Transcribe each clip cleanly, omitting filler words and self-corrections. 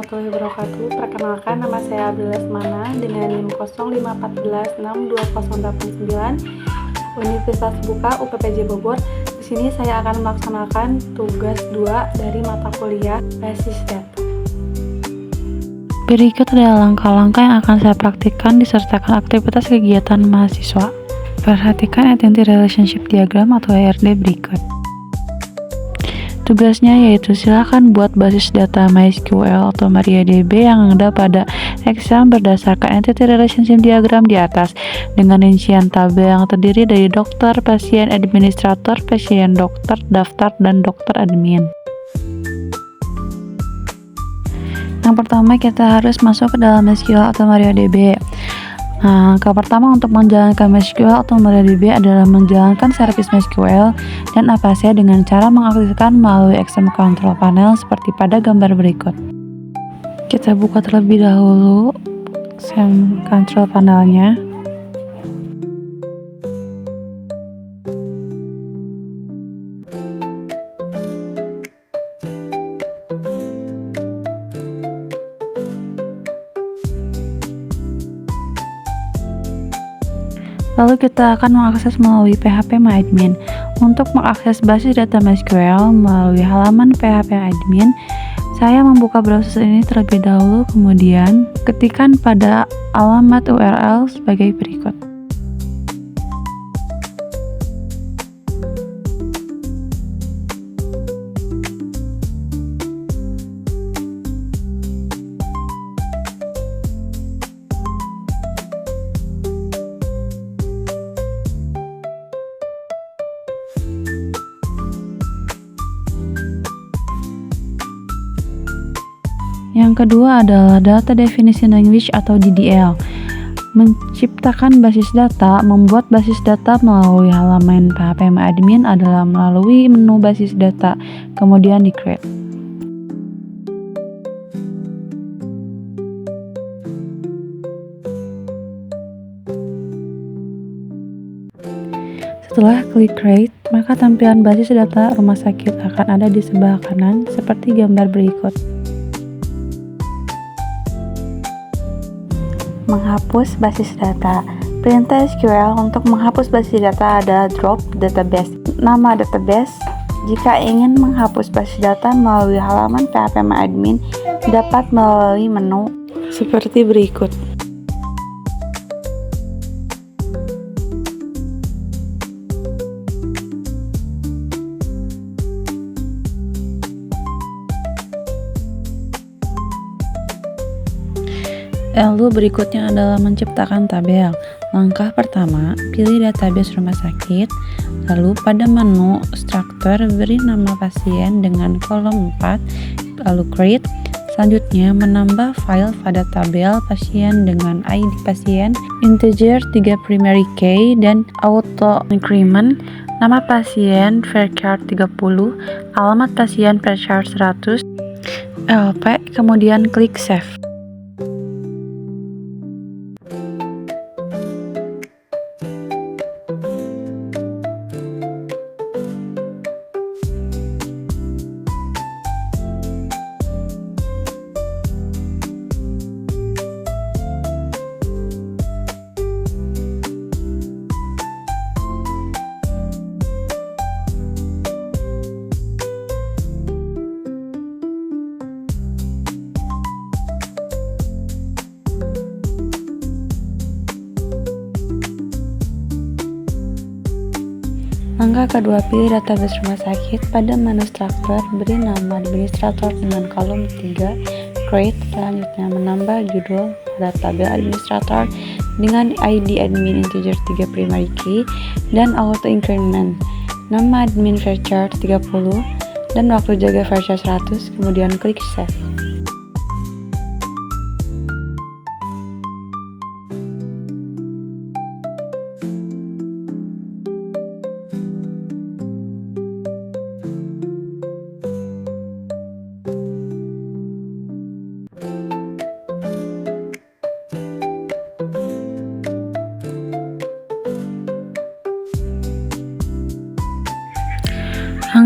warahmatullahi wabarakatuh. Perkenalkan, nama saya Abdul Lesmana dengan NIM 0514620089 Universitas Buka UPPJ Bogor. Di sini saya akan melaksanakan tugas 2 dari mata kuliah basis data. Berikut adalah langkah-langkah yang akan saya praktikkan disertakan aktivitas kegiatan mahasiswa. Perhatikan Entity Relationship Diagram atau ERD berikut. Tugasnya yaitu silakan buat basis data MySQL atau MariaDB yang ada pada Excel berdasarkan Entity Relationship Diagram di atas dengan rincian tabel yang terdiri dari dokter, pasien, administrator, pasien, dokter, daftar, dan dokter admin. Yang pertama, kita harus masuk ke dalam MySQL atau MariaDB. Langkah pertama untuk menjalankan MySQL atau MariaDB adalah menjalankan servis MySQL dan Apache dengan cara mengaktifkan melalui XM Control Panel seperti pada gambar berikut. Kita buka terlebih dahulu XM Control Panelnya. Lalu kita akan mengakses melalui PHP MyAdmin. Untuk mengakses basis data MySQL melalui halaman PHP Admin, saya membuka browser ini terlebih dahulu, kemudian ketikkan pada alamat URL sebagai berikut. Yang kedua adalah Data Definition Language atau DDL. Menciptakan basis data, membuat basis data melalui halaman PHP MyAdmin adalah melalui menu basis data, kemudian di create. Setelah klik create, maka tampilan basis data rumah sakit akan ada di sebelah kanan seperti gambar berikut. Menghapus basis data. Perintah SQL untuk menghapus basis data adalah drop database. Nama database. Jika ingin menghapus basis data melalui halaman PHP MyAdmin, dapat melalui menu seperti berikut. Lalu berikutnya adalah menciptakan tabel. Langkah pertama, pilih database rumah sakit, lalu pada menu struktur beri nama pasien dengan kolom 4, lalu create. Selanjutnya menambah file pada tabel pasien dengan ID pasien, integer 3 primary key dan auto increment, nama pasien varchar 30, alamat pasien varchar 100, LP, kemudian klik save. Langkah kedua, pilih database rumah sakit. Pada menu struktur, beri nama administrator dengan kolom 3, create. Selanjutnya menambah judul pada tabel administrator dengan ID admin integer 3 primary key dan auto increment, nama admin varchar 30 dan waktu jaga varchar 100, kemudian klik save.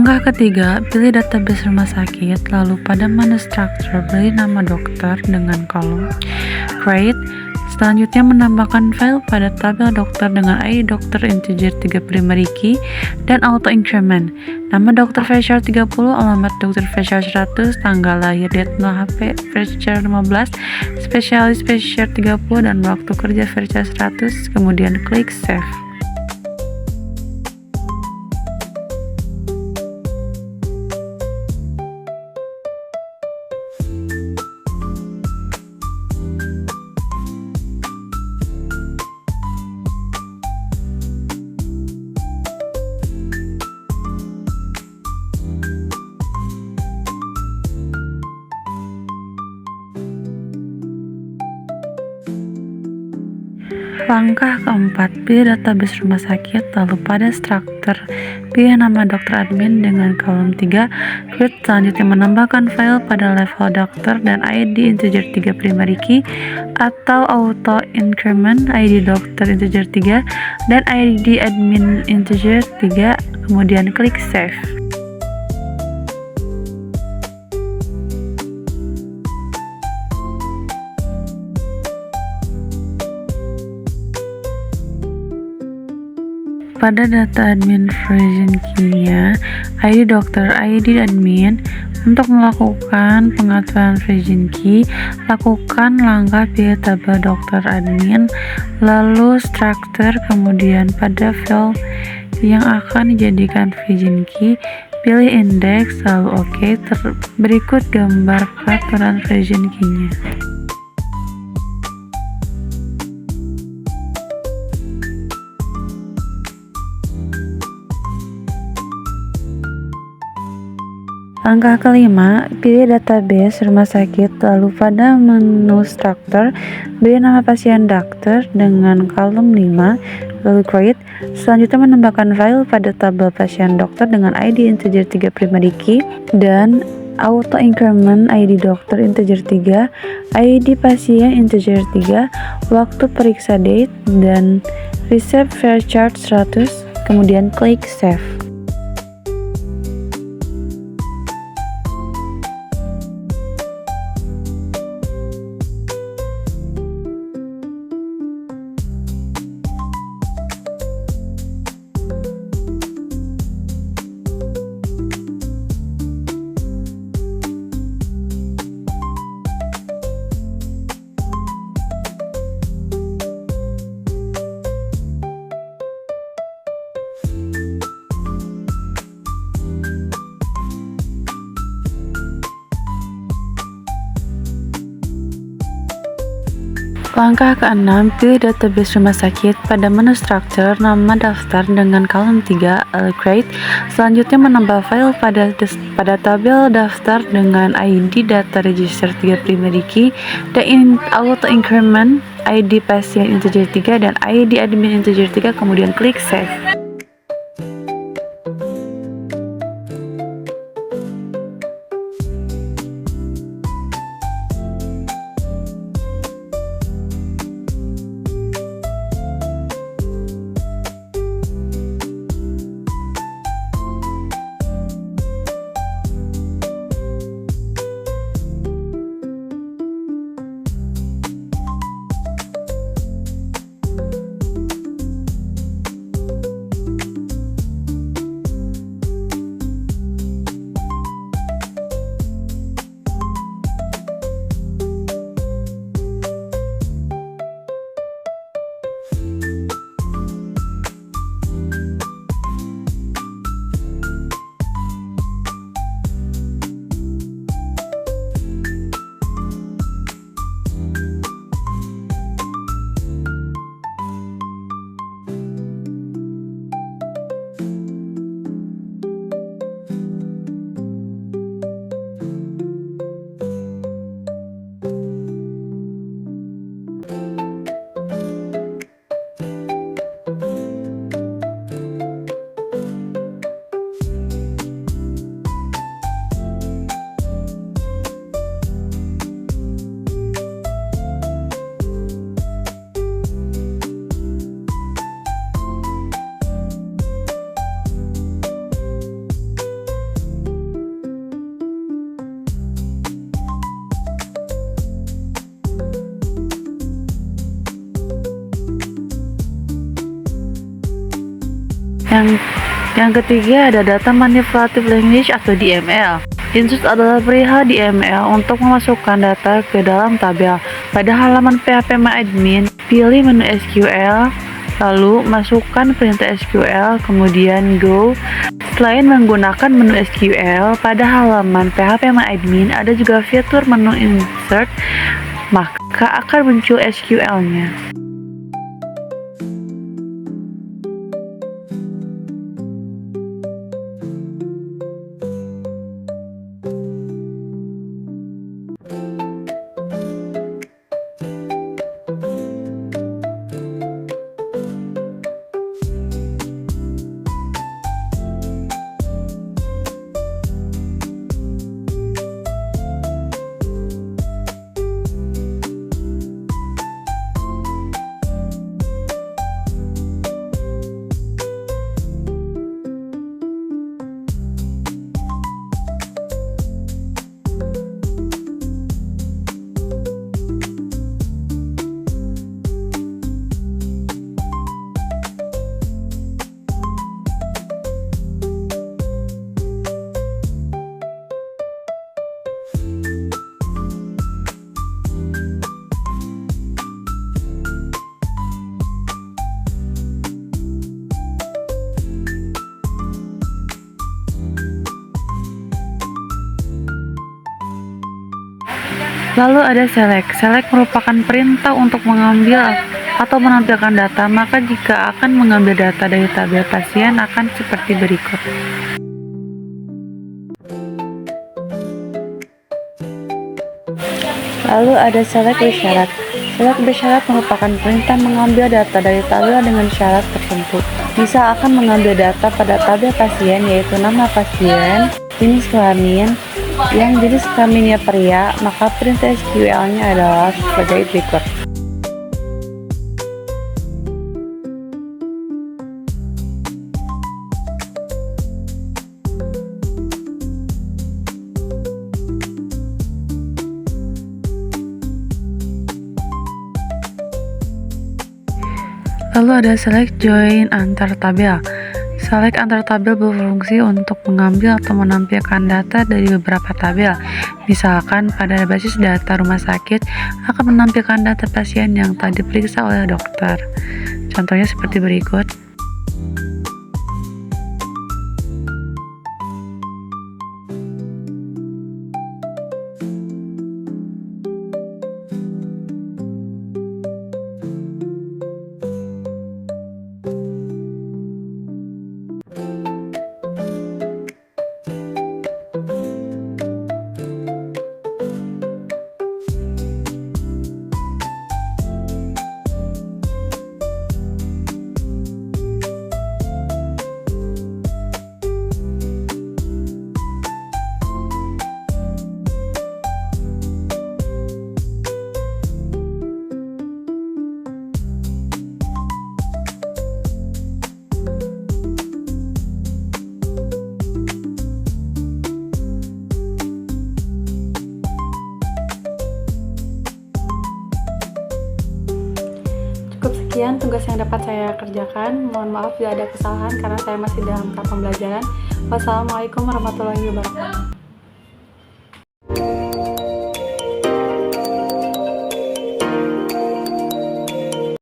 Langkah ketiga, pilih database rumah sakit, lalu pada menu struktur beri nama dokter dengan kolom create. Selanjutnya menambahkan file pada tabel dokter dengan ID dokter integer 35 Riki dan auto increment. Nama dokter Facial 30, alamat dokter Facial 100, tanggal lahir, date HP Facial 15, spesialis Facial 30 dan waktu kerja Facial 100, kemudian klik save. Langkah keempat, pilih database rumah sakit, lalu pada struktur pilih nama dokter admin dengan kolom 3, create. Selanjutnya menambahkan file pada level dokter dan ID integer 35 Riki atau auto increment ID dokter integer 3 dan ID admin integer 3, kemudian klik save. Pada data admin version key-nya, ID dokter, ID admin. Untuk melakukan pengaturan version key, lakukan langkah pilih tabel dokter admin, lalu struktur, kemudian pada file yang akan dijadikan version key, pilih index, lalu OK. Berikut gambar peraturan version key-nya. Langkah kelima, pilih database rumah sakit, lalu pada menu struktur beri nama pasien dokter dengan kolom 5, lalu create. Selanjutnya menambahkan file pada tabel pasien dokter dengan ID integer 35 Riki dan auto increment ID dokter integer 3, ID pasien integer 3, waktu periksa date dan receipt fair chart 100, kemudian klik save. Langkah ke-6, pilih database rumah sakit, pada menu struktur nama daftar dengan kolom 3, create. Selanjutnya menambah file pada tabel daftar dengan ID data register 35 Riki dan auto increment ID pasien integer 3 dan ID admin integer 3, kemudian klik save. Yang yang ketiga ada data manipulative language atau DML. Insus adalah perihal DML untuk memasukkan data ke dalam tabel. Pada halaman phpMyAdmin, pilih menu SQL, lalu masukkan perintah SQL, kemudian Go. Selain menggunakan menu SQL, pada halaman phpMyAdmin ada juga fitur menu Insert, maka akan muncul SQL-nya. Lalu ada select. Select merupakan perintah untuk mengambil atau menampilkan data, maka jika akan mengambil data dari tabel pasien akan seperti berikut. Lalu ada select bersyarat. Select bersyarat merupakan perintah mengambil data dari tabel dengan syarat tertentu. Misal akan mengambil data pada tabel pasien, yaitu nama pasien, jenis kelamin. Yang jenis kelaminnya pria, maka perintah SQL-nya adalah sebagai berikut. Lalu ada select join antar tabel. Select antar tabel berfungsi untuk mengambil atau menampilkan data dari beberapa tabel. Misalkan pada basis data rumah sakit akan menampilkan data pasien yang telah diperiksa oleh dokter. Contohnya seperti berikut. Sekian tugas yang dapat saya kerjakan. Mohon maaf bila ada kesalahan karena saya masih dalam tahap pembelajaran. Wassalamualaikum warahmatullahi wabarakatuh.